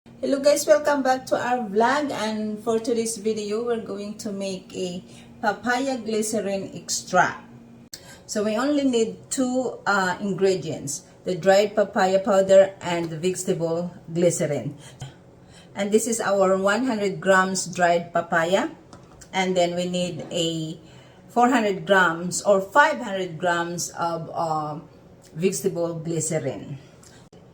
Hello guys, welcome back to our vlog, and for today's video we're going to make a papaya glycerin extract. So we only need two ingredients, the dried papaya powder and the vegetable glycerin. And this is our 100 grams dried papaya, and then we need a 400 grams or 500 grams of vegetable glycerin.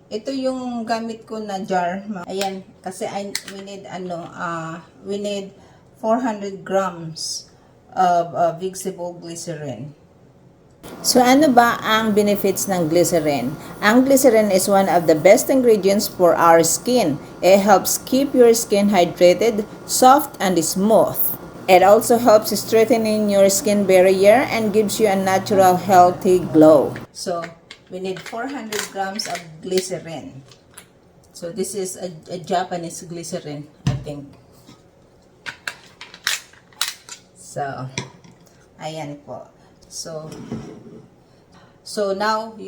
Ito yung gamit ko na jar. Ayan, kasi we need 400 grams of vegetable glycerin. So ano ba ang benefits ng glycerin? Ang glycerin is one of the best ingredients for our skin. It helps keep your skin hydrated, soft, and smooth. It also helps strengthening your skin barrier and gives you a natural healthy glow. So we need 400 grams of glycerin. So this is a Japanese glycerin, I think. So, ayan po. So now,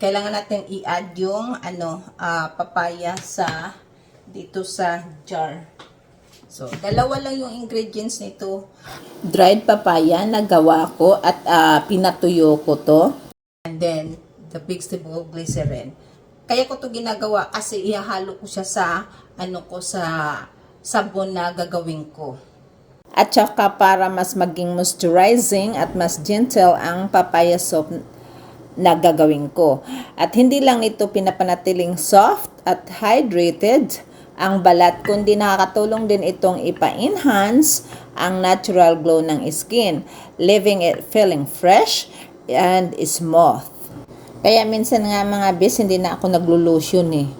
kailangan natin i-add yung papaya dito sa jar. So, dalawa lang yung ingredients nito. Dried papaya na gawa ko at pinatuyo ko to. And then, the vegetable glycerin. Kaya ko to ginagawa kasi ihahalo ko siya sa sabon na gagawin ko. At saka para mas maging moisturizing at mas gentle ang papaya soap na gagawin ko. At hindi lang ito pinapanatiling soft at hydrated ang balat, kundi nakakatulong din itong ipa-enhance ang natural glow ng skin, leaving it feeling fresh and smooth. Kaya minsan nga mga bes, hindi na ako naglo-lotion eh.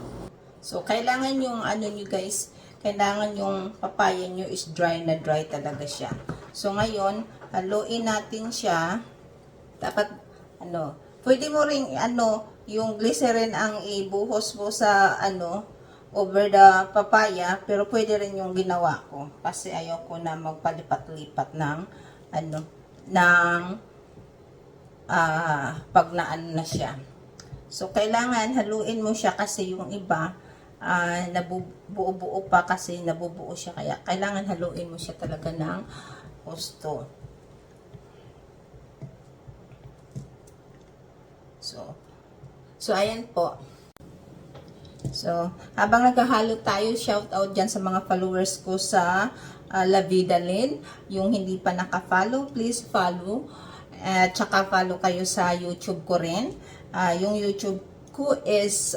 So, kailangan yung nyo guys, kailangan yung papaya nyo is dry na dry talaga siya. So, ngayon, haluin natin siya. Dapat, pwede mo ring, yung glycerin ang ibuhos mo sa, over the papaya, pero pwede rin yung ginawa ko. Kasi ayaw ko na magpalipat-lipat ng, pag na siya. So, kailangan haluin mo siya kasi yung iba, nabubuo pa kasi nabubuo siya. Kaya, kailangan haluin mo siya talaga ng gusto. So, ayan po. So, habang naghahalo tayo, shout out dyan sa mga followers ko sa La Vida Lynn. Yung hindi pa naka-follow, please follow. At saka follow kayo sa YouTube ko rin. Yung YouTube ko is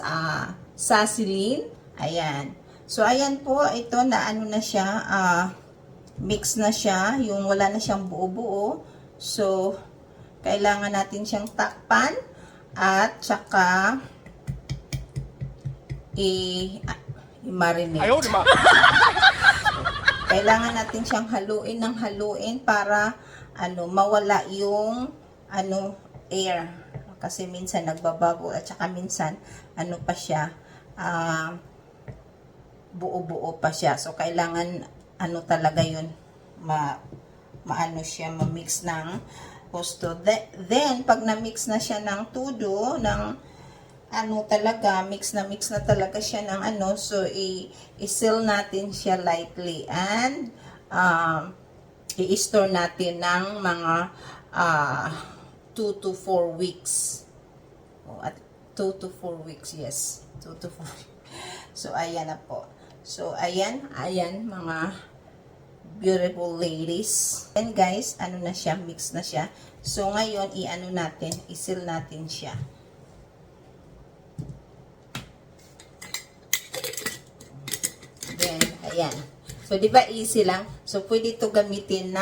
Sasilin. Ayan. So, ayan po. Ito na na siya. Mix na siya. Yung wala na siyang buo-buo. So, kailangan natin siyang takpan. At saka i-marinate. Kailangan natin siyang haluin ng haluin para mawala yung air, kasi minsan nagbabago at saka minsan pa siya, buo-buo pa siya. So kailangan talaga yun, maano siya, ma-mix ng gusto. Then pag na-mix na siya ng todo, ng talaga, mix na talaga siya ng so i-seal natin siya lightly and i-store natin ng mga 2 to 4 weeks. At 2 to 4 weeks, yes. 2 to 4 weeks. So, ayan na po. So, ayan mga beautiful ladies. And guys, na siya, mix na siya. So, ngayon, i-seal natin siya. Then, ayan. So, di ba easy lang? So, pwede ito gamitin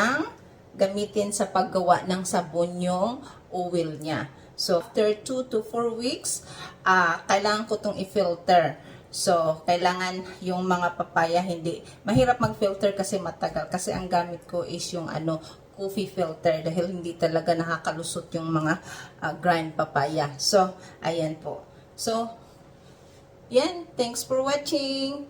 sa paggawa ng sabon yung oil niya. So, after 2 to 4 weeks, kailangan ko itong i-filter. So, kailangan yung mga papaya, mahirap mag-filter kasi matagal. Kasi ang gamit ko is yung coffee filter dahil hindi talaga nakakalusot yung mga grind papaya. So, ayan po. So, yan. Thanks for watching.